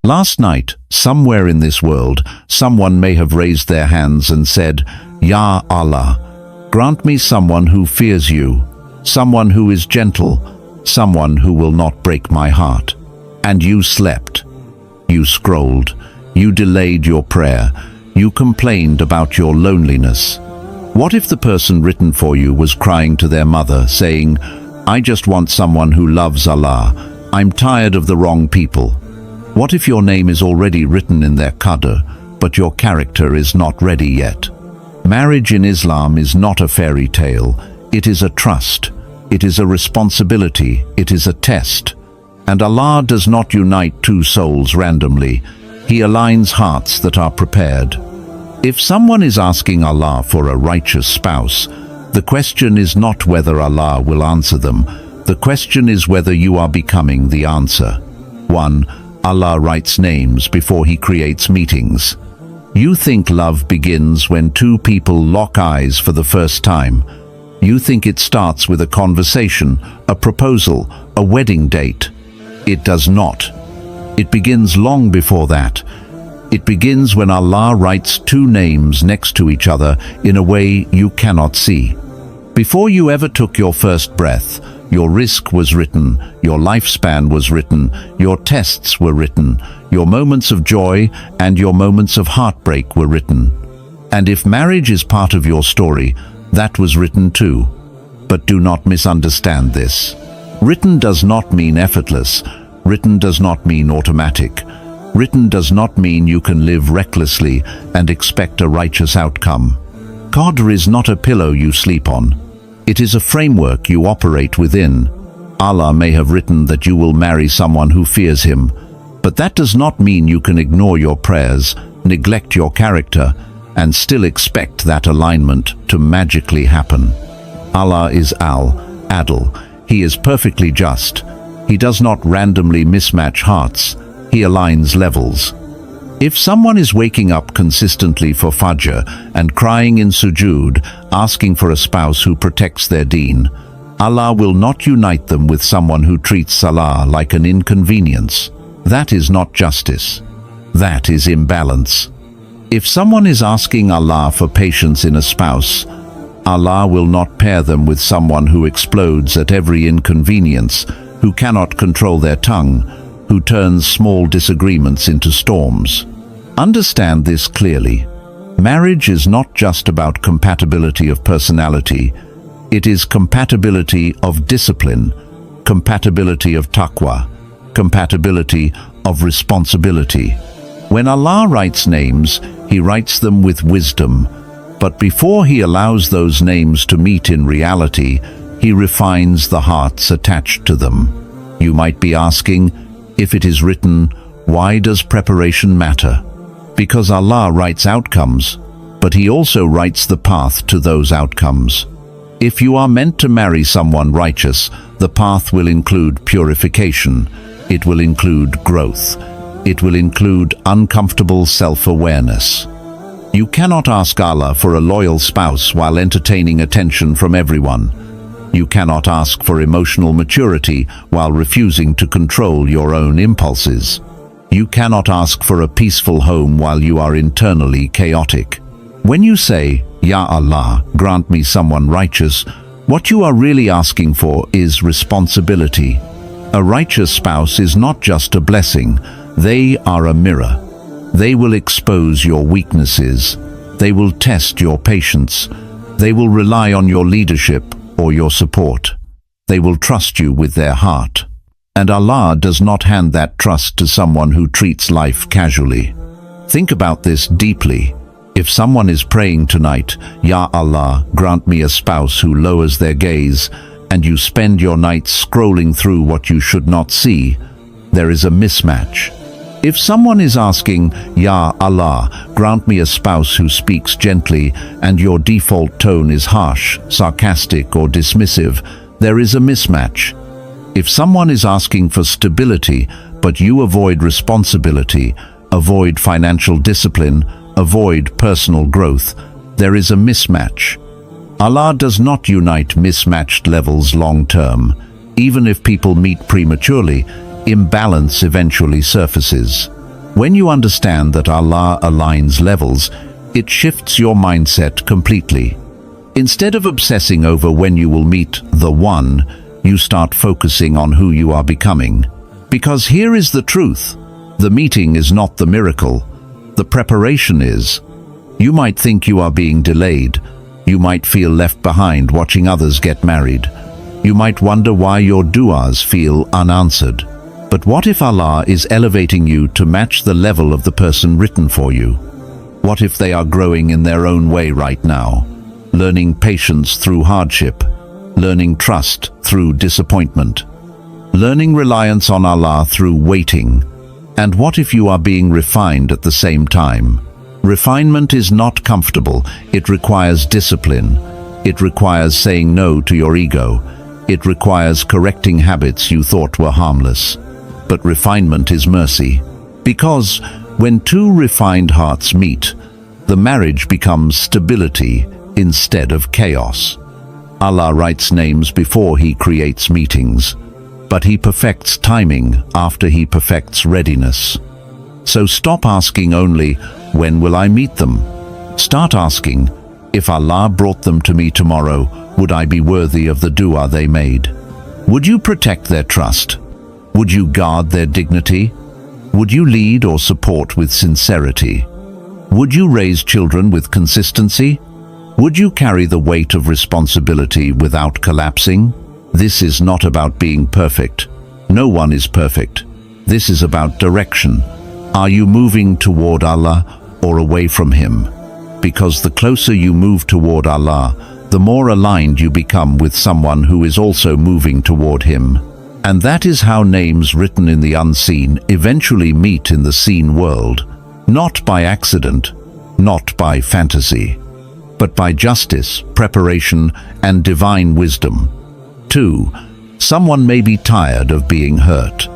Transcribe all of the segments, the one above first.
Last night, somewhere in this world, someone may have raised their hands and said, Ya Allah, grant me someone who fears you, someone who is gentle, someone who will not break my heart. And you slept. You scrolled. You delayed your prayer. You complained about your loneliness. What if the person written for you was crying to their mother, saying, I just want someone who loves Allah. I'm tired of the wrong people. What if your name is already written in their Qadr, but your character is not ready yet? Marriage in Islam is not a fairy tale. It is a trust. It is a responsibility. It is a test. And Allah does not unite two souls randomly. He aligns hearts that are prepared. If someone is asking Allah for a righteous spouse, the question is not whether Allah will answer them. The question is whether you are becoming the answer. 1. Allah writes names before He creates meetings. You think love begins when two people lock eyes for the first time. You think it starts with a conversation, a proposal, a wedding date. It does not. It begins long before that. It begins when Allah writes two names next to each other in a way you cannot see. Before you ever took your first breath, your risk was written, your lifespan was written, your tests were written, your moments of joy and your moments of heartbreak were written. And if marriage is part of your story, that was written too. But do not misunderstand this. Written does not mean effortless. Written does not mean automatic. Written does not mean you can live recklessly and expect a righteous outcome. Qadr is not a pillow you sleep on. It is a framework you operate within. Allah may have written that you will marry someone who fears Him, but that does not mean you can ignore your prayers, neglect your character, and still expect that alignment to magically happen. Allah is Al-Adl. He is perfectly just. He does not randomly mismatch hearts. He aligns levels. If someone is waking up consistently for Fajr and crying in sujood, asking for a spouse who protects their deen, Allah will not unite them with someone who treats Salah like an inconvenience. That is not justice. That is imbalance. If someone is asking Allah for patience in a spouse, Allah will not pair them with someone who explodes at every inconvenience, who cannot control their tongue, who turns small disagreements into storms. Understand this clearly. Marriage is not just about compatibility of personality. It is compatibility of discipline, compatibility of taqwa, compatibility of responsibility. When Allah writes names, He writes them with wisdom. But before He allows those names to meet in reality, He refines the hearts attached to them. You might be asking, if it is written, why does preparation matter? Because Allah writes outcomes, but He also writes the path to those outcomes. If you are meant to marry someone righteous, the path will include purification. It will include growth. It will include uncomfortable self-awareness. You cannot ask Allah for a loyal spouse while entertaining attention from everyone. You cannot ask for emotional maturity while refusing to control your own impulses. You cannot ask for a peaceful home while you are internally chaotic. When you say, Ya Allah, grant me someone righteous, what you are really asking for is responsibility. A righteous spouse is not just a blessing, they are a mirror. They will expose your weaknesses. They will test your patience. They will rely on your leadership or your support. They will trust you with their heart. And Allah does not hand that trust to someone who treats life casually. Think about this deeply. If someone is praying tonight, Ya Allah, grant me a spouse who lowers their gaze, and you spend your nights scrolling through what you should not see, there is a mismatch. If someone is asking, Ya Allah, grant me a spouse who speaks gently, and your default tone is harsh, sarcastic, or dismissive, there is a mismatch. If someone is asking for stability, but you avoid responsibility, avoid financial discipline, avoid personal growth, there is a mismatch. Allah does not unite mismatched levels long term. Even if people meet prematurely, imbalance eventually surfaces. When you understand that Allah aligns levels, it shifts your mindset completely. Instead of obsessing over when you will meet the one, you start focusing on who you are becoming. Because here is the truth. The meeting is not the miracle. The preparation is. You might think you are being delayed. You might feel left behind watching others get married. You might wonder why your du'as feel unanswered. But what if Allah is elevating you to match the level of the person written for you? What if they are growing in their own way right now? Learning patience through hardship, learning trust through disappointment, learning reliance on Allah through waiting. And what if you are being refined at the same time? Refinement is not comfortable. It requires discipline. It requires saying no to your ego. It requires correcting habits you thought were harmless. But refinement is mercy. Because when two refined hearts meet, the marriage becomes stability instead of chaos. Allah writes names before He creates meetings, but He perfects timing after He perfects readiness. So stop asking only, when will I meet them? Start asking, if Allah brought them to me tomorrow, would I be worthy of the dua they made? Would you protect their trust? Would you guard their dignity? Would you lead or support with sincerity? Would you raise children with consistency? Would you carry the weight of responsibility without collapsing? This is not about being perfect. No one is perfect. This is about direction. Are you moving toward Allah or away from Him? Because the closer you move toward Allah, the more aligned you become with someone who is also moving toward Him. And that is how names written in the unseen eventually meet in the seen world. Not by accident, not by fantasy, but by justice, preparation, and divine wisdom. 2. Someone may be tired of being hurt.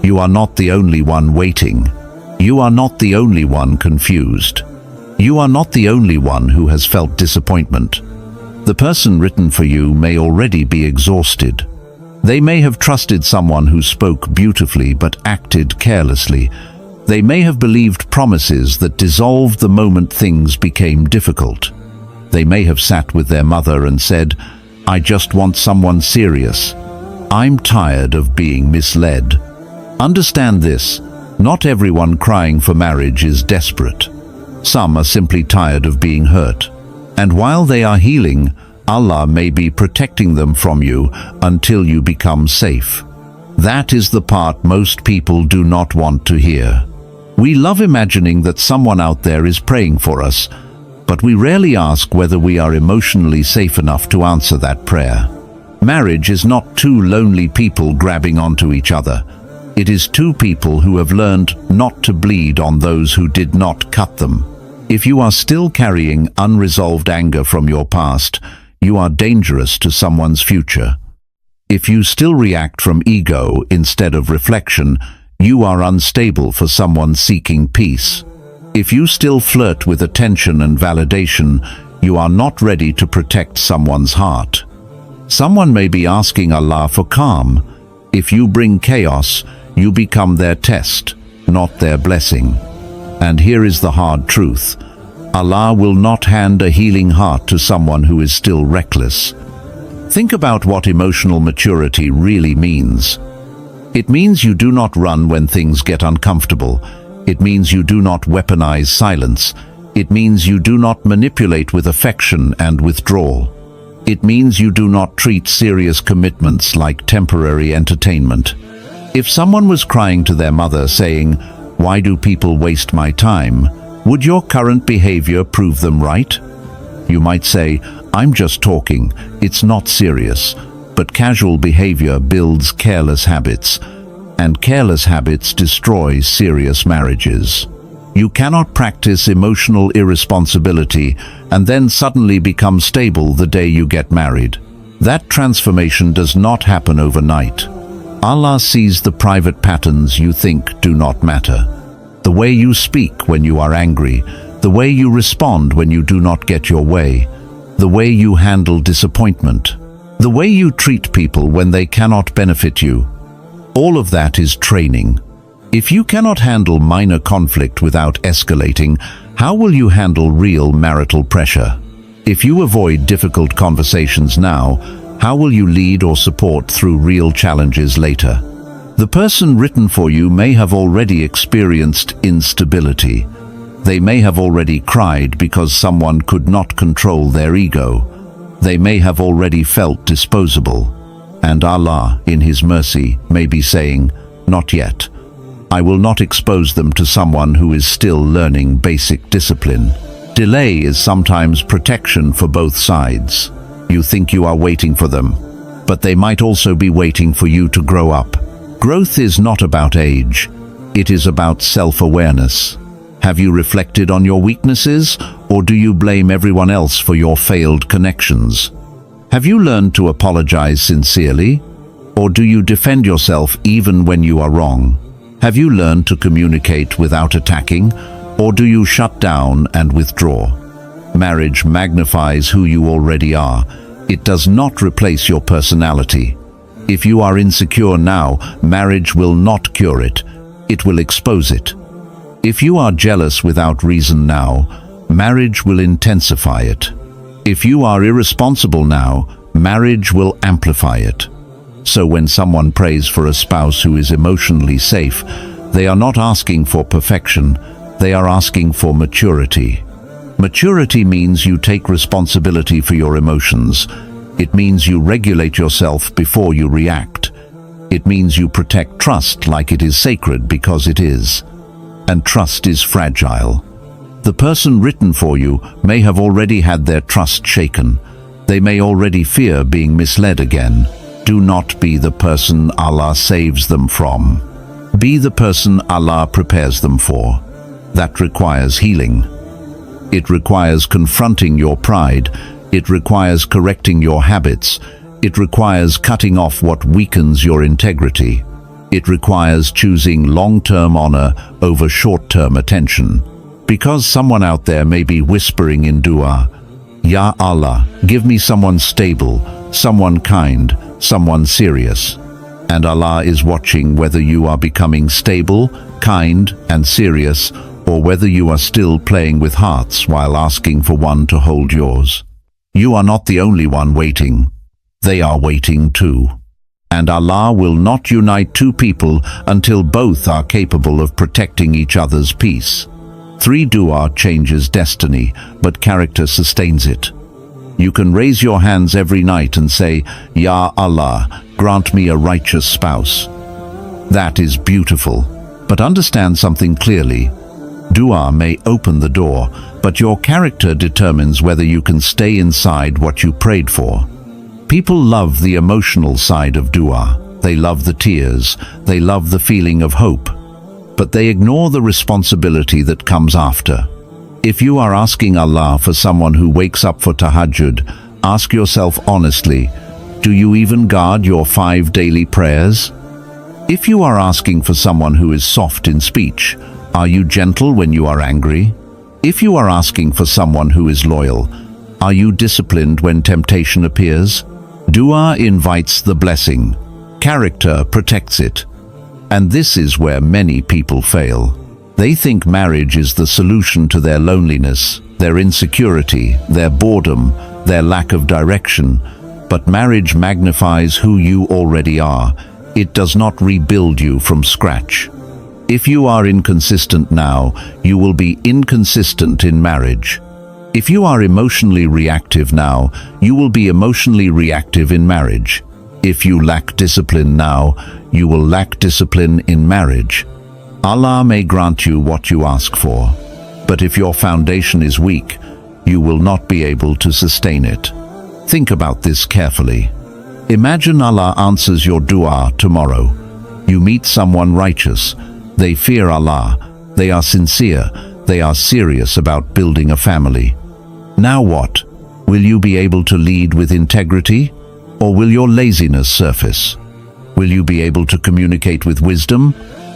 You are not the only one waiting. You are not the only one confused. You are not the only one who has felt disappointment. The person written for you may already be exhausted. They may have trusted someone who spoke beautifully but acted carelessly. They may have believed promises that dissolved the moment things became difficult. They may have sat with their mother and said, "I just want someone serious. I'm tired of being misled." Understand this, not everyone crying for marriage is desperate. Some are simply tired of being hurt. And while they are healing, Allah may be protecting them from you until you become safe. That is the part most people do not want to hear. We love imagining that someone out there is praying for us, but we rarely ask whether we are emotionally safe enough to answer that prayer. Marriage is not two lonely people grabbing onto each other. It is two people who have learned not to bleed on those who did not cut them. If you are still carrying unresolved anger from your past, you are dangerous to someone's future. If you still react from ego instead of reflection, you are unstable for someone seeking peace. If you still flirt with attention and validation, you are not ready to protect someone's heart. Someone may be asking Allah for calm. If you bring chaos, you become their test, not their blessing. And here is the hard truth. Allah will not hand a healing heart to someone who is still reckless. Think about what emotional maturity really means. It means you do not run when things get uncomfortable. It means you do not weaponize silence. It means you do not manipulate with affection and withdrawal. It means you do not treat serious commitments like temporary entertainment. If someone was crying to their mother saying, "Why do people waste my time?" would your current behavior prove them right? You might say, "I'm just talking, it's not serious." But casual behavior builds careless habits, and careless habits destroy serious marriages. You cannot practice emotional irresponsibility and then suddenly become stable the day you get married. That transformation does not happen overnight. Allah sees the private patterns you think do not matter. The way you speak when you are angry, the way you respond when you do not get your way, the way you handle disappointment, the way you treat people when they cannot benefit you. All of that is training. If you cannot handle minor conflict without escalating, how will you handle real marital pressure? If you avoid difficult conversations now, how will you lead or support through real challenges later? The person written for you may have already experienced instability. They may have already cried because someone could not control their ego. They may have already felt disposable. And Allah, in His mercy, may be saying, "Not yet. I will not expose them to someone who is still learning basic discipline." Delay is sometimes protection for both sides. You think you are waiting for them, but they might also be waiting for you to grow up. Growth is not about age. It is about self-awareness. Have you reflected on your weaknesses, or do you blame everyone else for your failed connections? Have you learned to apologize sincerely, or do you defend yourself even when you are wrong? Have you learned to communicate without attacking, or do you shut down and withdraw? Marriage magnifies who you already are. It does not replace your personality. If you are insecure now, marriage will not cure it. It will expose it. If you are jealous without reason now, marriage will intensify it. If you are irresponsible now, marriage will amplify it. So when someone prays for a spouse who is emotionally safe, they are not asking for perfection, they are asking for maturity. Maturity means you take responsibility for your emotions. It means you regulate yourself before you react. It means you protect trust like it is sacred, because it is. And trust is fragile. The person written for you may have already had their trust shaken. They may already fear being misled again. Do not be the person Allah saves them from. Be the person Allah prepares them for. That requires healing. It requires confronting your pride. It requires correcting your habits. It requires cutting off what weakens your integrity. It requires choosing long-term honor over short-term attention. Because someone out there may be whispering in dua, "Ya Allah, give me someone stable, someone kind, someone serious." And Allah is watching whether you are becoming stable, kind, and serious, or whether you are still playing with hearts while asking for one to hold yours. You are not the only one waiting. They are waiting too. And Allah will not unite two people until both are capable of protecting each other's peace. 3 dua changes destiny, but character sustains it. You can raise your hands every night and say, "Ya Allah, grant me a righteous spouse." That is beautiful. But understand something clearly. Dua may open the door, but your character determines whether you can stay inside what you prayed for. People love the emotional side of dua. They love the tears. They love the feeling of hope. But they ignore the responsibility that comes after. If you are asking Allah for someone who wakes up for tahajjud, ask yourself honestly, do you even guard your 5 daily prayers? If you are asking for someone who is soft in speech, are you gentle when you are angry? If you are asking for someone who is loyal, are you disciplined when temptation appears? Dua invites the blessing. Character protects it. And this is where many people fail. They think marriage is the solution to their loneliness, their insecurity, their boredom, their lack of direction. But marriage magnifies who you already are. It does not rebuild you from scratch. If you are inconsistent now, you will be inconsistent in marriage. If you are emotionally reactive now, you will be emotionally reactive in marriage. If you lack discipline now, you will lack discipline in marriage. Allah may grant you what you ask for, but if your foundation is weak, you will not be able to sustain it. Think about this carefully. Imagine Allah answers your dua tomorrow. You meet someone righteous. They fear Allah. They are sincere. They are serious about building a family. Now what? Will you be able to lead with integrity? Or will your laziness surface? Will you be able to communicate with wisdom?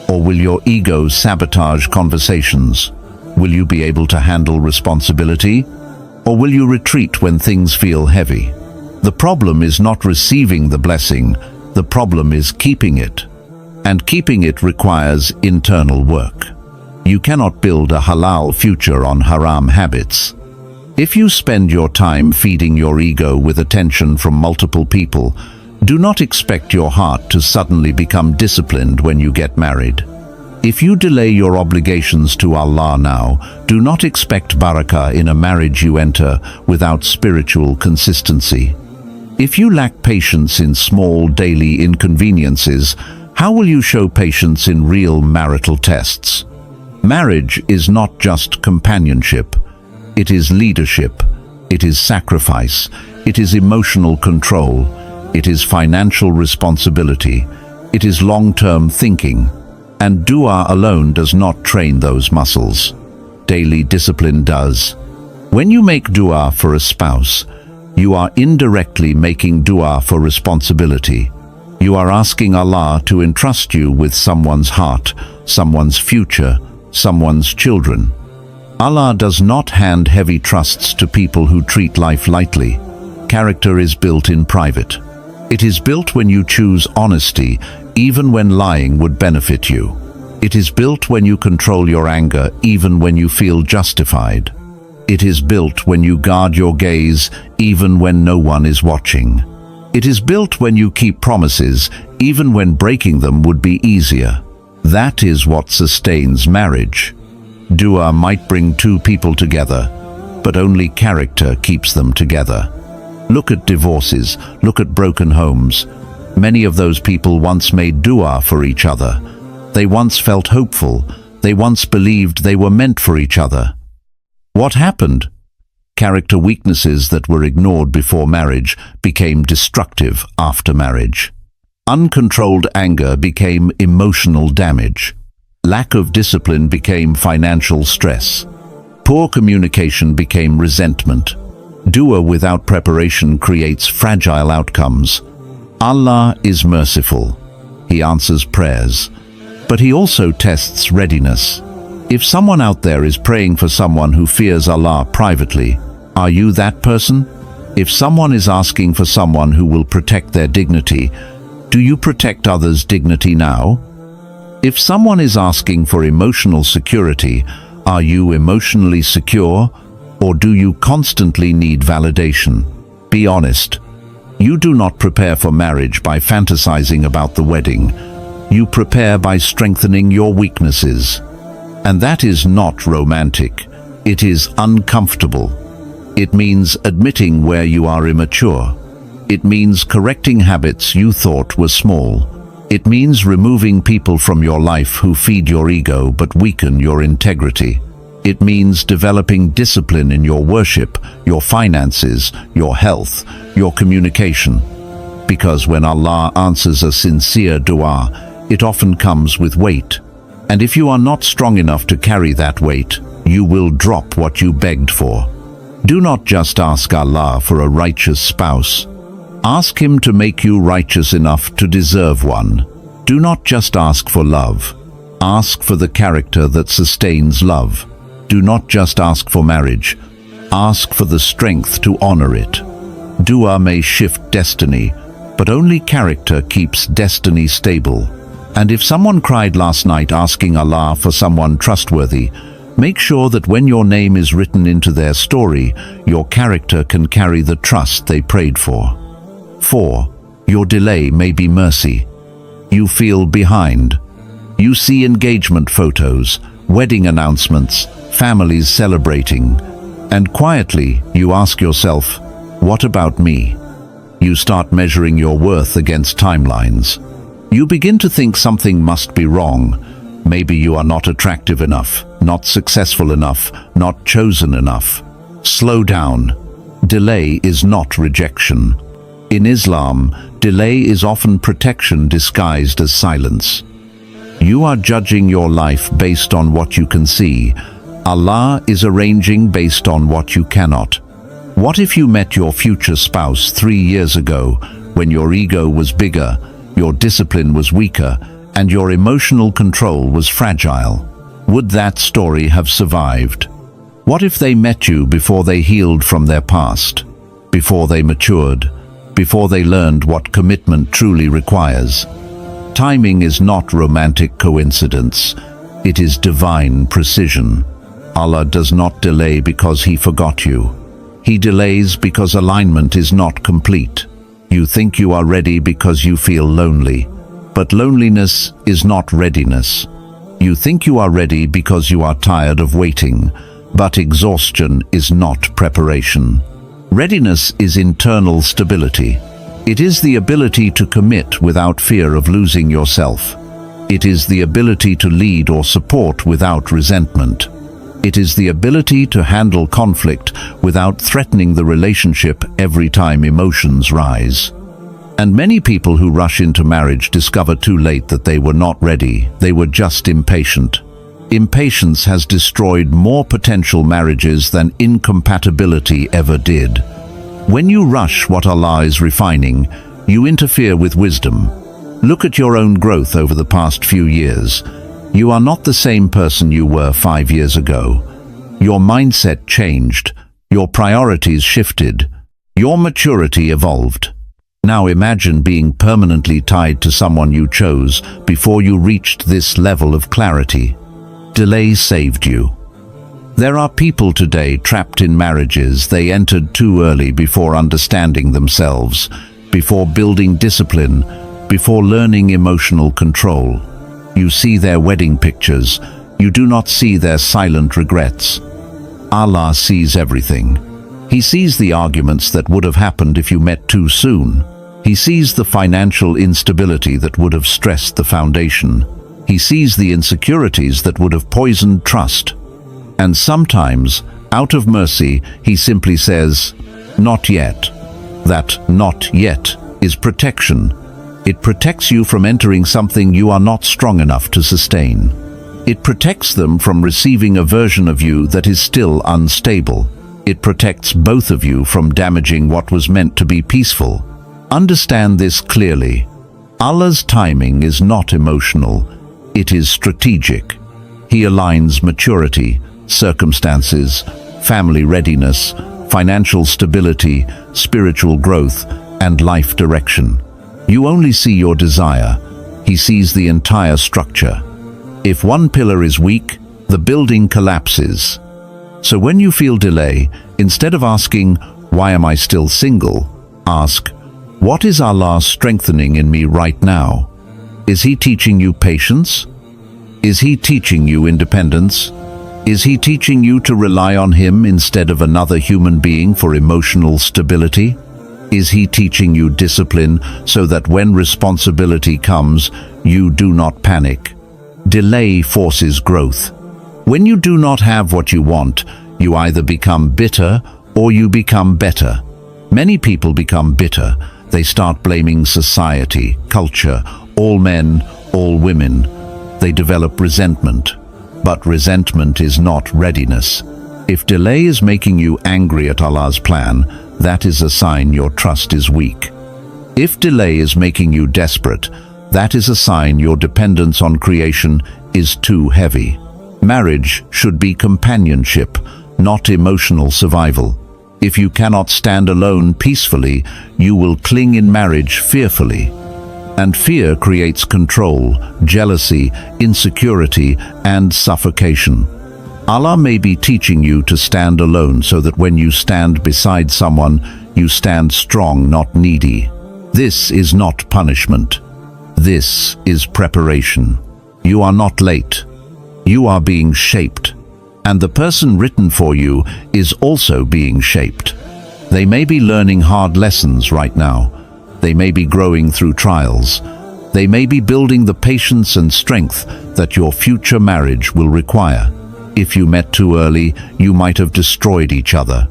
Or will your ego sabotage conversations? Will you be able to handle responsibility? Or will you retreat when things feel heavy? The problem is not receiving the blessing. The problem is keeping it. and keeping it requires internal work. You cannot build a halal future on haram habits. If you spend your time feeding your ego with attention from multiple people, do not expect your heart to suddenly become disciplined when you get married. If you delay your obligations to Allah now, do not expect barakah in a marriage you enter without spiritual consistency. If you lack patience in small daily inconveniences, how will you show patience in real marital tests? Marriage is not just companionship. It is leadership. It is sacrifice. It is emotional control. It is financial responsibility. It is long-term thinking. And dua alone does not train those muscles. Daily discipline does. When you make dua for a spouse, you are indirectly making dua for responsibility. You are asking Allah to entrust you with someone's heart, someone's future, someone's children. Allah does not hand heavy trusts to people who treat life lightly. Character is built in private. It is built when you choose honesty, even when lying would benefit you. It is built when you control your anger, even when you feel justified. It is built when you guard your gaze, even when no one is watching. It is built when you keep promises, even when breaking them would be easier. That is what sustains marriage. Dua might bring two people together, but only character keeps them together. Look at divorces, look at broken homes. Many of those people once made dua for each other. They once felt hopeful. They once believed they were meant for each other. What happened? Character weaknesses that were ignored before marriage became destructive after marriage. Uncontrolled anger became emotional damage. Lack of discipline became financial stress. Poor communication became resentment. Dua without preparation creates fragile outcomes. Allah is merciful. He answers prayers. But He also tests readiness. If someone out there is praying for someone who fears Allah privately, are you that person? If someone is asking for someone who will protect their dignity, do you protect others' dignity now? If someone is asking for emotional security, are you emotionally secure, or do you constantly need validation? Be honest. You do not prepare for marriage by fantasizing about the wedding. You prepare by strengthening your weaknesses. And that is not romantic. It is uncomfortable. It means admitting where you are immature. It means correcting habits you thought were small. It means removing people from your life who feed your ego but weaken your integrity. It means developing discipline in your worship, your finances, your health, your communication. Because when Allah answers a sincere dua, it often comes with weight. And if you are not strong enough to carry that weight, you will drop what you begged for. Do not just ask Allah for a righteous spouse. Ask Him to make you righteous enough to deserve one. Do not just ask for love. Ask for the character that sustains love. Do not just ask for marriage. Ask for the strength to honor it. Dua may shift destiny, but only character keeps destiny stable. And if someone cried last night asking Allah for someone trustworthy, make sure that when your name is written into their story, your character can carry the trust they prayed for. 4. Your delay may be mercy. You feel behind. You see engagement photos, wedding announcements, families celebrating, and quietly you ask yourself, what about me? You start measuring your worth against timelines. You begin to think something must be wrong. Maybe you are not attractive enough, not successful enough, not chosen enough. Slow down. Delay is not rejection. In Islam, delay is often protection disguised as silence. You are judging your life based on what you can see. Allah is arranging based on what you cannot. What if you met your future spouse 3 years ago, when your ego was bigger, your discipline was weaker, and your emotional control was fragile? Would that story have survived? What if they met you before they healed from their past, before they matured, before they learned what commitment truly requires? Timing is not romantic coincidence. It is divine precision. Allah does not delay because He forgot you. He delays because alignment is not complete. You think you are ready because you feel lonely. But loneliness is not readiness. You think you are ready because you are tired of waiting. But exhaustion is not preparation. Readiness is internal stability. It is the ability to commit without fear of losing yourself. It is the ability to lead or support without resentment. It is the ability to handle conflict without threatening the relationship every time emotions rise. And many people who rush into marriage discover too late that they were not ready. They were just impatient. Impatience has destroyed more potential marriages than incompatibility ever did. When you rush what Allah is refining, you interfere with wisdom. Look at your own growth over the past few years. You are not the same person you were 5 years ago. Your mindset changed. Your priorities shifted. Your maturity evolved. Now imagine being permanently tied to someone you chose before you reached this level of clarity. Delay saved you. There are people today trapped in marriages they entered too early before understanding themselves, before building discipline, before learning emotional control. You see their wedding pictures. You do not see their silent regrets. Allah sees everything. He sees the arguments that would have happened if you met too soon. He sees the financial instability that would have stressed the foundation. He sees the insecurities that would have poisoned trust. And sometimes, out of mercy, He simply says, "Not yet." That "not yet" is protection. It protects you from entering something you are not strong enough to sustain. It protects them from receiving a version of you that is still unstable. It protects both of you from damaging what was meant to be peaceful. Understand this clearly. Allah's timing is not emotional. It is strategic. He aligns maturity, circumstances, family readiness, financial stability, spiritual growth, and life direction. You only see your desire. He sees the entire structure. If one pillar is weak, the building collapses. So when you feel delay, instead of asking, "Why am I still single?" ask, "What is Allah strengthening in me right now?" Is He teaching you patience? Is He teaching you independence? Is He teaching you to rely on Him instead of another human being for emotional stability? Is He teaching you discipline so that when responsibility comes, you do not panic? Delay forces growth. When you do not have what you want, you either become bitter or you become better. Many people become bitter. They start blaming society, culture, all men, all women. They develop resentment. But resentment is not readiness. If delay is making you angry at Allah's plan, that is a sign your trust is weak. If delay is making you desperate, that is a sign your dependence on creation is too heavy. Marriage should be companionship, not emotional survival. If you cannot stand alone peacefully, you will cling in marriage fearfully. And fear creates control, jealousy, insecurity, and suffocation. Allah may be teaching you to stand alone so that when you stand beside someone, you stand strong, not needy. This is not punishment. This is preparation. You are not late. You are being shaped. And the person written for you is also being shaped. They may be learning hard lessons right now. They may be growing through trials. They may be building the patience and strength that your future marriage will require. If you met too early, you might have destroyed each other.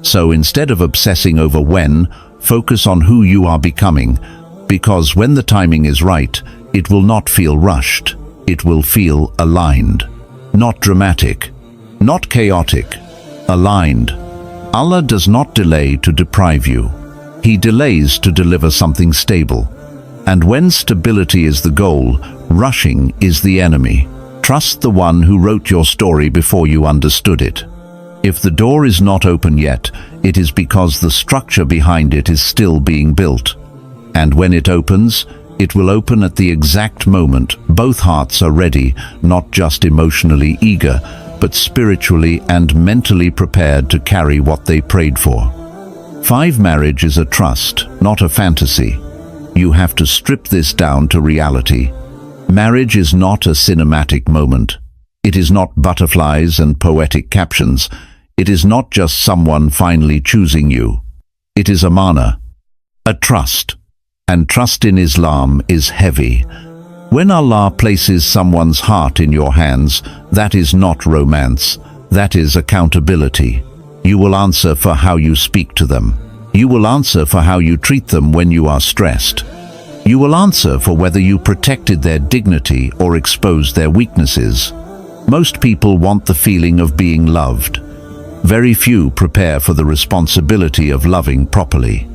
So instead of obsessing over when, focus on who you are becoming, because when the timing is right, it will not feel rushed. It will feel aligned. Not dramatic, not chaotic, aligned. Allah does not delay to deprive you. He delays to deliver something stable. And when stability is the goal, rushing is the enemy. Trust the one who wrote your story before you understood it. If the door is not open yet, it is because the structure behind it is still being built. And when it opens, It will open at the exact moment both hearts are ready, not just emotionally eager, but spiritually and mentally prepared to carry what they prayed for. 5. Marriage is a trust, not a fantasy. You have to strip this down to reality. Marriage is not a cinematic moment. It is not butterflies and poetic captions. It is not just someone finally choosing you. It is amana, a trust. And trust in Islam is heavy. When Allah places someone's heart in your hands, that is not romance. That is accountability. You will answer for how you speak to them. You will answer for how you treat them when you are stressed. You will answer for whether you protected their dignity or exposed their weaknesses. Most people want the feeling of being loved. Very few prepare for the responsibility of loving properly.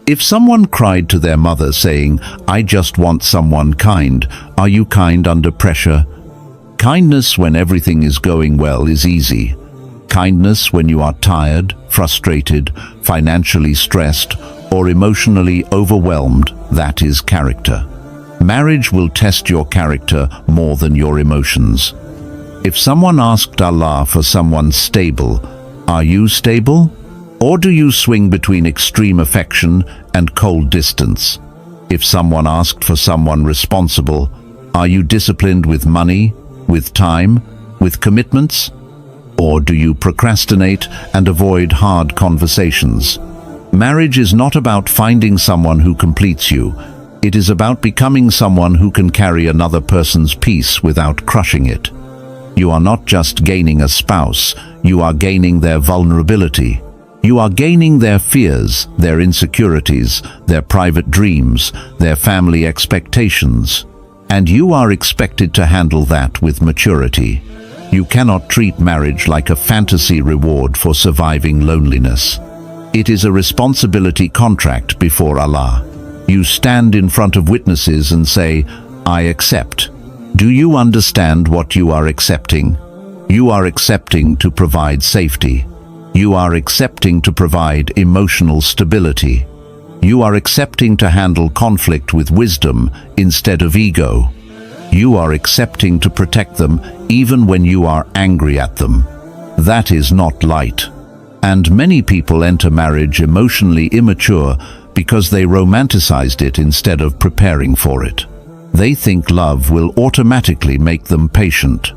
If someone cried to their mother saying, "I just want someone kind," are you kind under pressure? Kindness when everything is going well is easy. Kindness when you are tired, frustrated, financially stressed, or emotionally overwhelmed, that is character. Marriage will test your character more than your emotions. If someone asked Allah for someone stable, are you stable? Or do you swing between extreme affection and cold distance? If someone asked for someone responsible, are you disciplined with money, with time, with commitments? Or do you procrastinate and avoid hard conversations? Marriage is not about finding someone who completes you. It is about becoming someone who can carry another person's peace without crushing it. You are not just gaining a spouse, you are gaining their vulnerability. You are gaining their fears, their insecurities, their private dreams, their family expectations. And you are expected to handle that with maturity. You cannot treat marriage like a fantasy reward for surviving loneliness. It is a responsibility contract before Allah. You stand in front of witnesses and say, "I accept." Do you understand what you are accepting? You are accepting to provide safety. You are accepting to provide emotional stability. You are accepting to handle conflict with wisdom instead of ego. You are accepting to protect them even when you are angry at them. That is not light. And many people enter marriage emotionally immature because they romanticized it instead of preparing for it. They think love will automatically make them patient.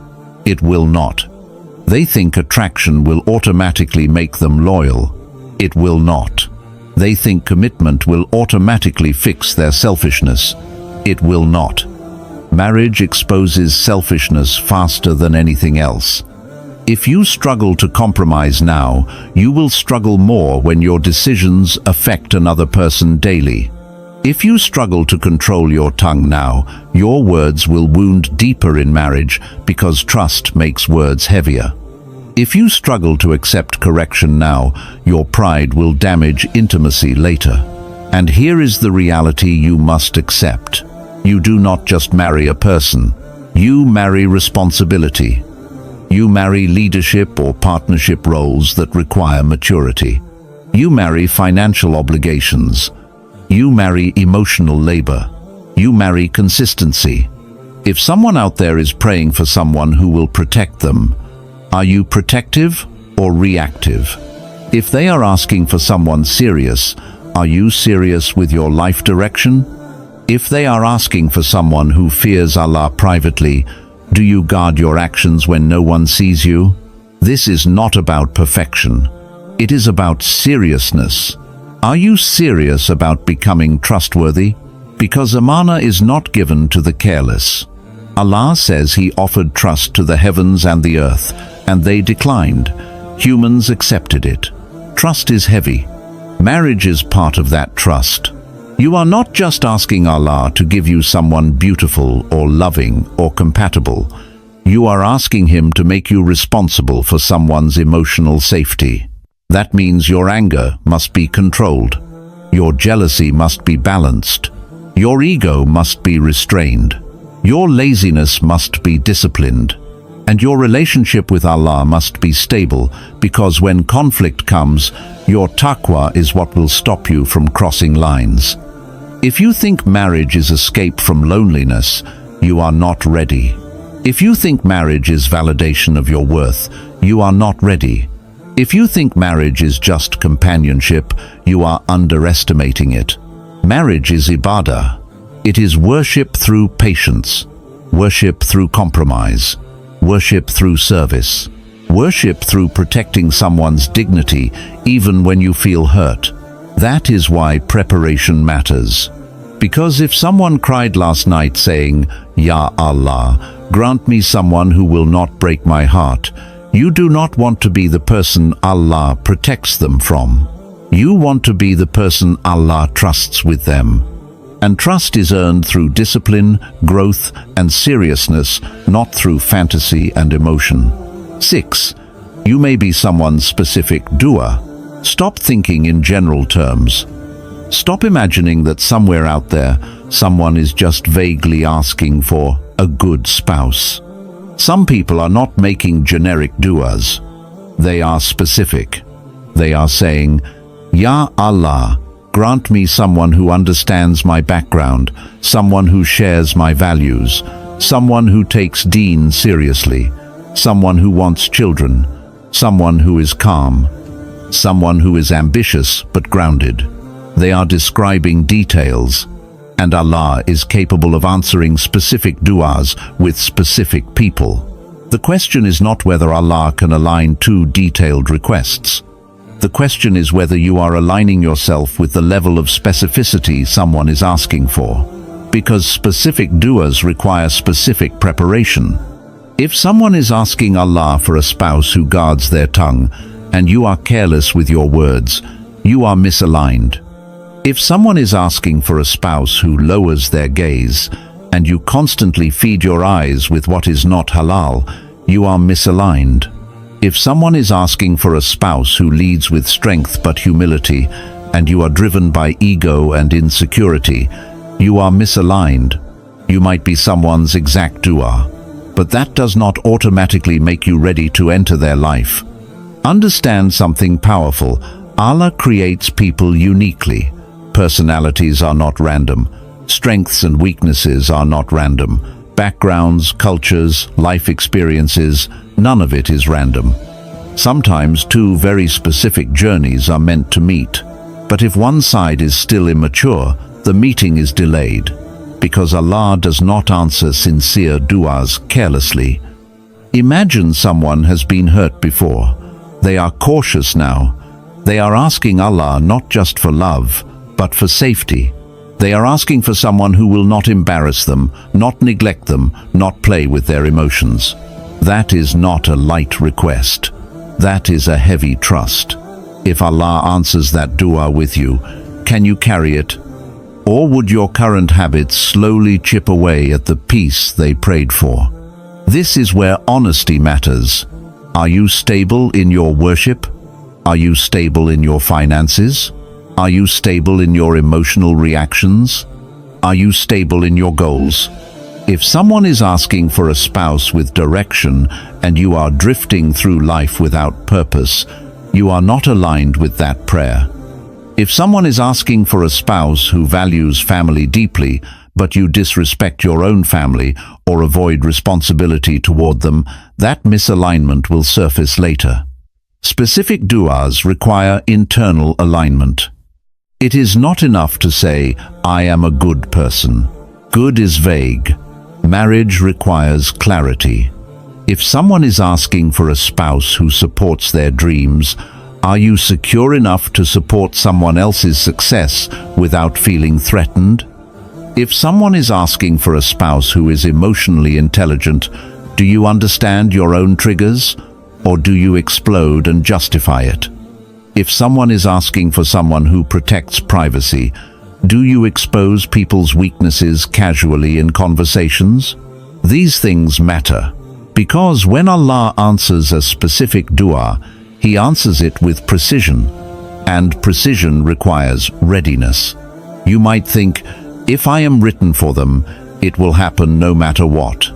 It will not. They think attraction will automatically make them loyal. It will not. They think commitment will automatically fix their selfishness. It will not. Marriage exposes selfishness faster than anything else. If you struggle to compromise now, you will struggle more when your decisions affect another person daily. If you struggle to control your tongue now, your words will wound deeper in marriage because trust makes words heavier. If you struggle to accept correction now, your pride will damage intimacy later. And here is the reality you must accept. You do not just marry a person. You marry responsibility. You marry leadership or partnership roles that require maturity. You marry financial obligations. You marry emotional labor. You marry consistency. If someone out there is praying for someone who will protect them, are you protective or reactive? If they are asking for someone serious, are you serious with your life direction? If they are asking for someone who fears Allah privately, do you guard your actions when no one sees you? This is not about perfection. It is about seriousness. Are you serious about becoming trustworthy? Because amana is not given to the careless. Allah says He offered trust to the heavens and the earth, and they declined. Humans accepted it. Trust is heavy. Marriage is part of that trust. You are not just asking Allah to give you someone beautiful or loving or compatible. You are asking Him to make you responsible for someone's emotional safety. That means your anger must be controlled. Your jealousy must be balanced. Your ego must be restrained. Your laziness must be disciplined. And your relationship with Allah must be stable, because when conflict comes, your taqwa is what will stop you from crossing lines. If you think marriage is escape from loneliness, you are not ready. If you think marriage is validation of your worth, you are not ready. If you think marriage is just companionship, you are underestimating it. Marriage is ibadah. It is worship through patience, worship through compromise, worship through service, worship through protecting someone's dignity even when you feel hurt. That is why preparation matters. Because if someone cried last night saying, "Ya Allah, grant me someone who will not break my heart," you do not want to be the person Allah protects them from. You want to be the person Allah trusts with them. And trust is earned through discipline, growth, and seriousness, not through fantasy and emotion. 6. You may be someone's specific dua. Stop thinking in general terms. Stop imagining that somewhere out there, someone is just vaguely asking for a good spouse. Some people are not making generic duas. They are specific. They are saying, "Ya Allah, grant me someone who understands my background, someone who shares my values, someone who takes Deen seriously, someone who wants children, someone who is calm, someone who is ambitious but grounded." They are describing details, and Allah is capable of answering specific duas with specific people. The question is not whether Allah can align two detailed requests. The question is whether you are aligning yourself with the level of specificity someone is asking for. Because specific duas require specific preparation. If someone is asking Allah for a spouse who guards their tongue, and you are careless with your words, you are misaligned. If someone is asking for a spouse who lowers their gaze, and you constantly feed your eyes with what is not halal, you are misaligned. If someone is asking for a spouse who leads with strength but humility, and you are driven by ego and insecurity, you are misaligned. You might be someone's exact dua, but that does not automatically make you ready to enter their life. Understand something powerful. Allah creates people uniquely. Personalities are not random. Strengths and weaknesses are not random. Backgrounds, cultures, life experiences, none of it is random. Sometimes two very specific journeys are meant to meet. But if one side is still immature, the meeting is delayed. Because Allah does not answer sincere duas carelessly. Imagine someone has been hurt before. They are cautious now. They are asking Allah not just for love, but for safety. They are asking for someone who will not embarrass them, not neglect them, not play with their emotions. That is not a light request. That is a heavy trust. If Allah answers that dua with you, can you carry it? Or would your current habits slowly chip away at the peace they prayed for? This is where honesty matters. Are you stable in your worship? Are you stable in your finances? Are you stable in your emotional reactions? Are you stable in your goals? If someone is asking for a spouse with direction and you are drifting through life without purpose, you are not aligned with that prayer. If someone is asking for a spouse who values family deeply, but you disrespect your own family or avoid responsibility toward them, that misalignment will surface later. Specific duas require internal alignment. It is not enough to say, "I am a good person." Good is vague. Marriage requires clarity. If someone is asking for a spouse who supports their dreams, are you secure enough to support someone else's success without feeling threatened? If someone is asking for a spouse who is emotionally intelligent, do you understand your own triggers, or do you explode and justify it? If someone is asking for someone who protects privacy, do you expose people's weaknesses casually in conversations? These things matter, because when Allah answers a specific dua, He answers it with precision, and precision requires readiness. You might think, if I am written for them, it will happen no matter what.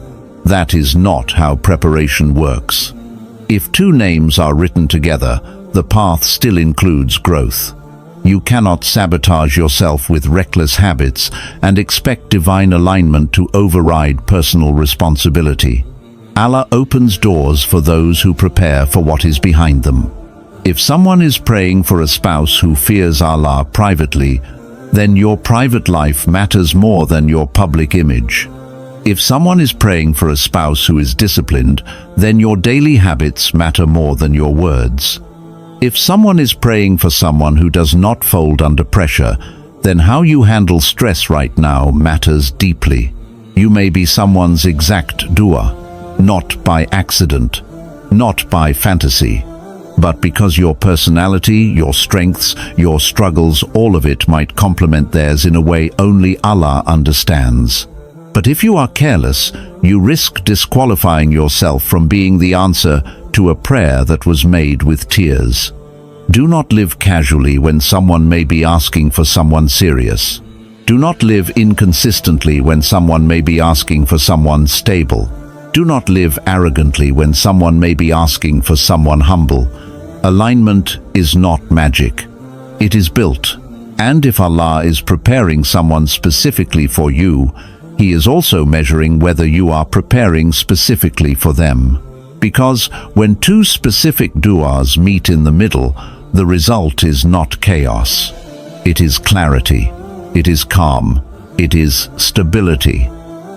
That is not how preparation works. If two names are written together, the path still includes growth. You cannot sabotage yourself with reckless habits and expect divine alignment to override personal responsibility. Allah opens doors for those who prepare for what is behind them. If someone is praying for a spouse who fears Allah privately, then your private life matters more than your public image. If someone is praying for a spouse who is disciplined, then your daily habits matter more than your words. If someone is praying for someone who does not fold under pressure, then how you handle stress right now matters deeply. You may be someone's exact dua, not by accident, not by fantasy, but because your personality, your strengths, your struggles, all of it might complement theirs in a way only Allah understands. But if you are careless, you risk disqualifying yourself from being the answer to a prayer that was made with tears. Do not live casually when someone may be asking for someone serious. Do not live inconsistently when someone may be asking for someone stable. Do not live arrogantly when someone may be asking for someone humble. Alignment is not magic. It is built. And if Allah is preparing someone specifically for you, He is also measuring whether you are preparing specifically for them. Because when two specific du'as meet in the middle, the result is not chaos. It is clarity. It is calm. It is stability.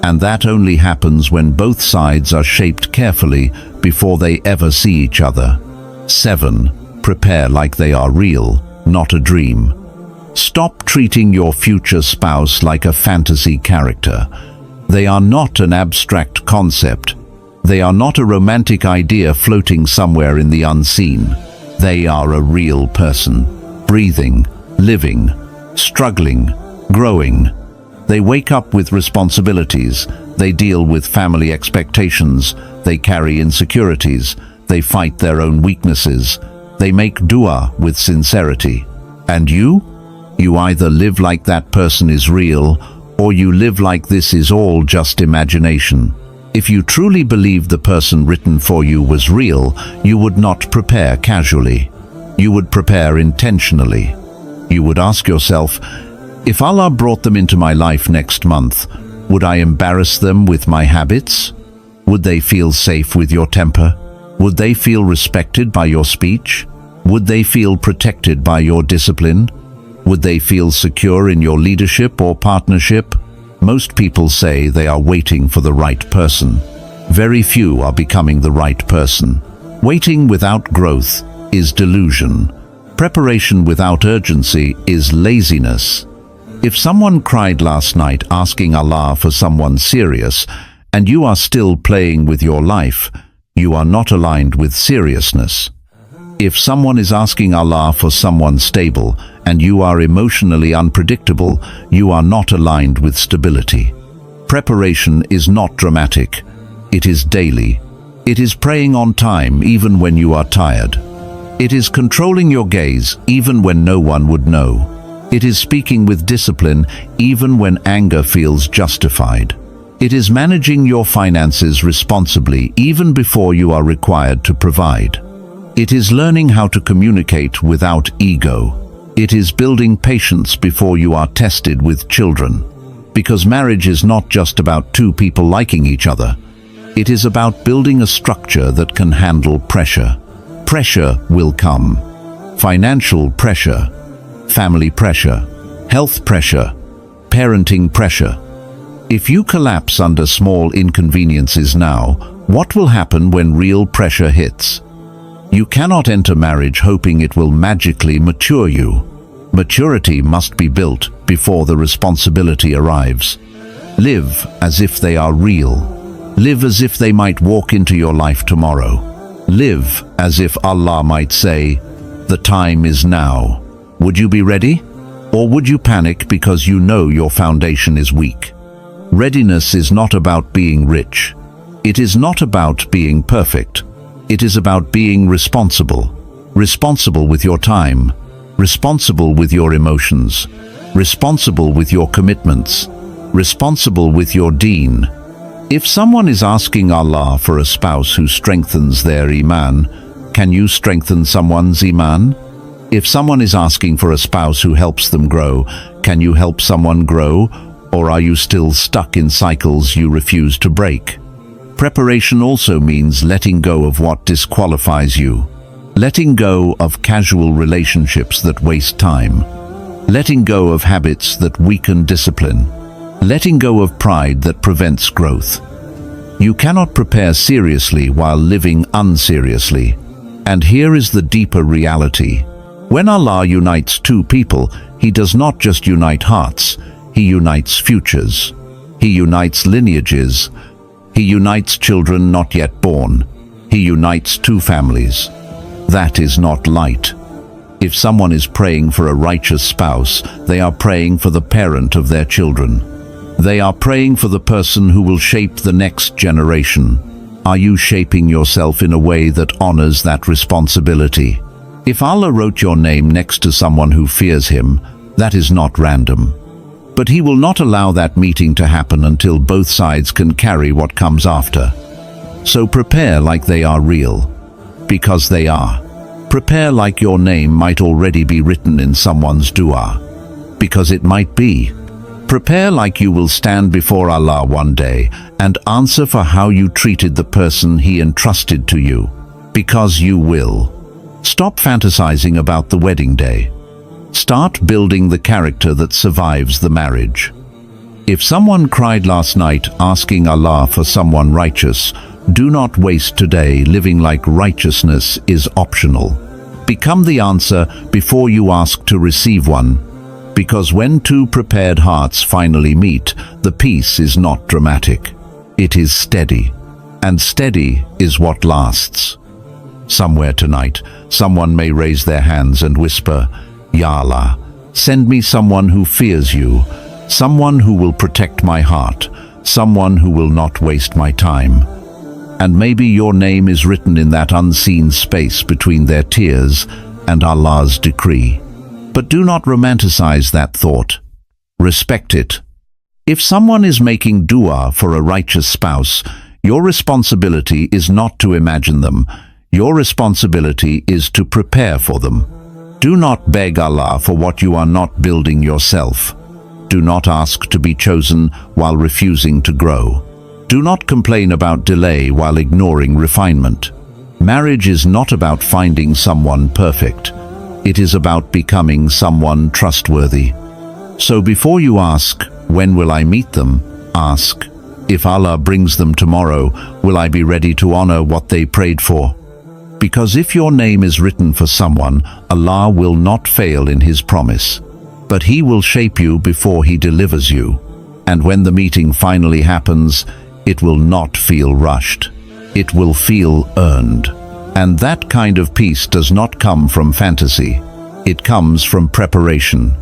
And that only happens when both sides are shaped carefully before they ever see each other. 7. Prepare like they are real, not a dream. Stop treating your future spouse like a fantasy character. They are not an abstract concept. They are not a romantic idea floating somewhere in the unseen. They are a real person, breathing, living, struggling, growing. They wake up with responsibilities. They deal with family expectations. They carry insecurities. They fight their own weaknesses. They make dua with sincerity. And you? You either live like that person is real, or you live like this is all just imagination. If you truly believed the person written for you was real, you would not prepare casually. You would prepare intentionally. You would ask yourself, if Allah brought them into my life next month, would I embarrass them with my habits? Would they feel safe with your temper? Would they feel respected by your speech? Would they feel protected by your discipline? Would they feel secure in your leadership or partnership? Most people say they are waiting for the right person. Very few are becoming the right person. Waiting without growth is delusion. Preparation without urgency is laziness. If someone cried last night asking Allah for someone serious, and you are still playing with your life, you are not aligned with seriousness. If someone is asking Allah for someone stable, and you are emotionally unpredictable, you are not aligned with stability. Preparation is not dramatic. It is daily. It is praying on time even when you are tired. It is controlling your gaze even when no one would know. It is speaking with discipline even when anger feels justified. It is managing your finances responsibly even before you are required to provide. It is learning how to communicate without ego. It is building patience before you are tested with children. Because marriage is not just about two people liking each other. It is about building a structure that can handle pressure. Pressure will come. Financial pressure, family pressure, health pressure, parenting pressure. If you collapse under small inconveniences now, what will happen when real pressure hits? You cannot enter marriage hoping it will magically mature you. Maturity must be built before the responsibility arrives. Live as if they are real. Live as if they might walk into your life tomorrow. Live as if Allah might say, "The time is now." Would you be ready? Or would you panic because you know your foundation is weak? Readiness is not about being rich. It is not about being perfect. It is about being responsible. Responsible with your time. Responsible with your emotions. Responsible with your commitments. Responsible with your deen. If someone is asking Allah for a spouse who strengthens their iman, can you strengthen someone's iman? If someone is asking for a spouse who helps them grow, can you help someone grow, or are you still stuck in cycles you refuse to break? Preparation also means letting go of what disqualifies you. Letting go of casual relationships that waste time. Letting go of habits that weaken discipline. Letting go of pride that prevents growth. You cannot prepare seriously while living unseriously. And here is the deeper reality. When Allah unites two people, He does not just unite hearts, He unites futures. He unites lineages. He unites children not yet born. He unites two families. That is not light. If someone is praying for a righteous spouse, they are praying for the parent of their children. They are praying for the person who will shape the next generation. Are you shaping yourself in a way that honors that responsibility? If Allah wrote your name next to someone who fears Him, that is not random. But He will not allow that meeting to happen until both sides can carry what comes after. So prepare like they are real. Because they are. Prepare like your name might already be written in someone's dua. Because it might be. Prepare like you will stand before Allah one day and answer for how you treated the person He entrusted to you. Because you will. Stop fantasizing about the wedding day. Start building the character that survives the marriage. If someone cried last night asking Allah for someone righteous, do not waste today living like righteousness is optional. Become the answer before you ask to receive one. Because when two prepared hearts finally meet, the peace is not dramatic. It is steady. And steady is what lasts. Somewhere tonight, someone may raise their hands and whisper, Ya Allah, send me someone who fears you, someone who will protect my heart, someone who will not waste my time. And maybe your name is written in that unseen space between their tears and Allah's decree. But do not romanticize that thought. Respect it. If someone is making dua for a righteous spouse, your responsibility is not to imagine them. Your responsibility is to prepare for them. Do not beg Allah for what you are not building yourself. Do not ask to be chosen while refusing to grow. Do not complain about delay while ignoring refinement. Marriage is not about finding someone perfect. It is about becoming someone trustworthy. So before you ask, when will I meet them? Ask, if Allah brings them tomorrow, will I be ready to honor what they prayed for? Because if your name is written for someone, Allah will not fail in His promise. But He will shape you before He delivers you. And when the meeting finally happens, it will not feel rushed. It will feel earned. And that kind of peace does not come from fantasy. It comes from preparation.